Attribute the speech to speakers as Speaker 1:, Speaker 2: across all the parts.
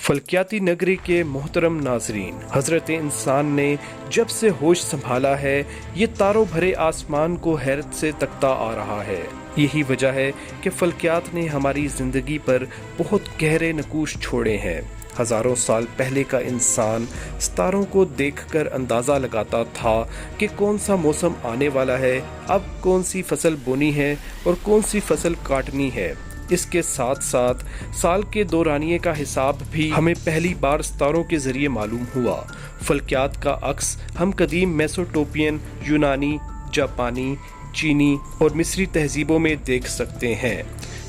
Speaker 1: फलकियाती नगरी के मोहतरम नाजरीन, हजरत इंसान ने जब से होश संभाला है ये तारों भरे आसमान को हैरत से तकता आ रहा है। यही वजह है कि फलकियात ने हमारी जिंदगी पर बहुत गहरे नकूश छोड़े हैं। हजारों साल पहले का इंसान सितारों को देखकर अंदाज़ा लगाता था कि कौन सा मौसम आने वाला है, अब कौन सी फसल बोनी है और कौन सी फसल काटनी है। इसके साथ साथ साल के दौरानिये का हिसाब भी हमें पहली बार सितारों के जरिए मालूम हुआ। फलकियात का अक्स हम कदीम मेसोटोपियन, यूनानी, जापानी, चीनी और मिस्री तहजीबों में देख सकते हैं।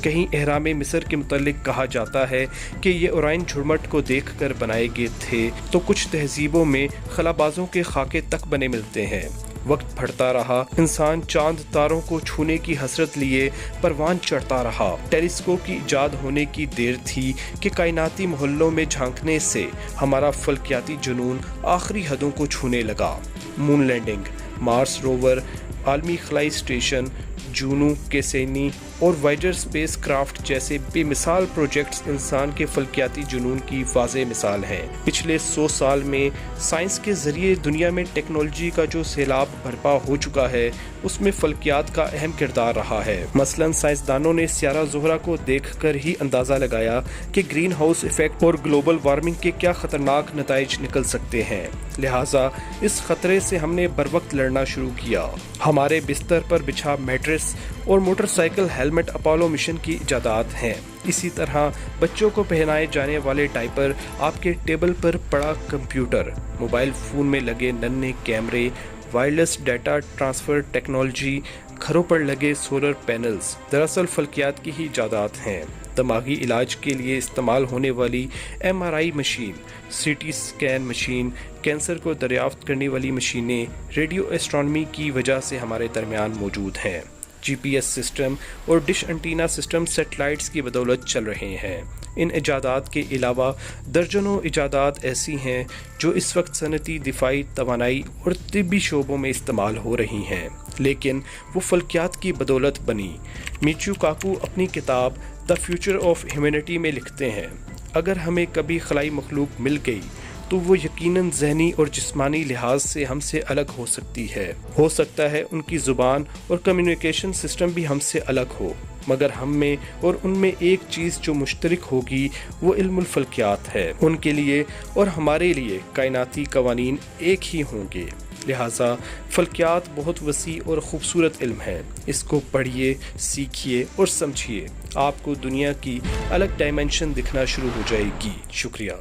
Speaker 1: कहीं एहराम मिस्र के मुतल्लिक कहा जाता है कि ये ओराइन झुरमट को देखकर बनाए गए थे, तो कुछ तहजीबों में खलाबाजों के खाके तक बने मिलते हैं। वक्त बढ़ता रहा, इंसान चांद तारों को छूने की हसरत लिए परवान चढ़ता रहा। टेलीस्कोप की इजाद होने की देर थी कि कायनाती मोहल्लों में झांकने से हमारा फलकियाती जुनून आखिरी हदों को छूने लगा। मून लैंडिंग, मार्स रोवर, आलमी खलाई स्टेशन, जूनू, कैसेनी और वाइडर स्पेस क्राफ्ट जैसे बेमिसाल प्रोजेक्ट्स इंसान के फलकियाती जुनून की वाज़ेह मिसाल हैं। पिछले 100 साल में साइंस के जरिए दुनिया में टेक्नोलॉजी का जो सैलाब बर्पा हो चुका है, उसमें फलकियात का अहम किरदार रहा है। मसलन साइंसदानों ने सियारा ज़ोहरा को देखकर ही अंदाज़ा लगाया कि ग्रीन हाउस इफेक्ट और ग्लोबल वार्मिंग के क्या खतरनाक नताइज निकल सकते हैं। लिहाजा इस खतरे से हमने बर वक्त लड़ना शुरू किया। हमारे बिस्तर पर बिछा मैट्रेस और मोटरसाइकिल हेलमेट अपोलो मिशन की इजादात हैं। इसी तरह बच्चों को पहनाए जाने वाले डायपर, आपके टेबल पर पड़ा कंप्यूटर, मोबाइल फ़ोन में लगे नन्हे कैमरे, वायरलेस डाटा ट्रांसफ़र टेक्नोलॉजी, घरों पर लगे सोलर पैनल्स दरअसल फलकियात की ही इजादात हैं। दिमागी इलाज के लिए इस्तेमाल होने वाली MRI machine, CT scan machine, cancer को दरियाफ्त करने वाली मशीनें रेडियो एस्ट्रोनॉमी की वजह से हमारे दरमियान मौजूद हैं। GPS सिस्टम और डिश एंटीना सिस्टम सैटेलाइट्स की बदौलत चल रहे हैं। इन इजादात के अलावा दर्जनों इजादात ऐसी हैं जो इस वक्त सनती, दिफाई, तवानाई और तिब्बी शोबों में इस्तेमाल हो रही हैं, लेकिन वो फलकियात की बदौलत बनी। मिचियो काकू अपनी किताब द फ्यूचर ऑफ ह्यूमैनिटी में लिखते हैं, अगर हमें कभी खलाई मखलूक मिल गई तो वो यकीनन ज़हनी और जिस्मानी लिहाज से हमसे अलग हो सकती है। हो सकता है उनकी ज़ुबान और कम्युनिकेशन सिस्टम भी हमसे अलग हो, मगर हम में और उनमें एक चीज़ जो मुश्तरक होगी वो इल्मुल फलकियात है। उनके लिए और हमारे लिए कायनाती कवानीन एक ही होंगे। लिहाजा फलकियात बहुत वसी और ख़ूबसूरत इल्म है। इसको पढ़िए, सीखिए और समझिए। आपको दुनिया की अलग डायमेंशन दिखना शुरू हो जाएगी। शुक्रिया।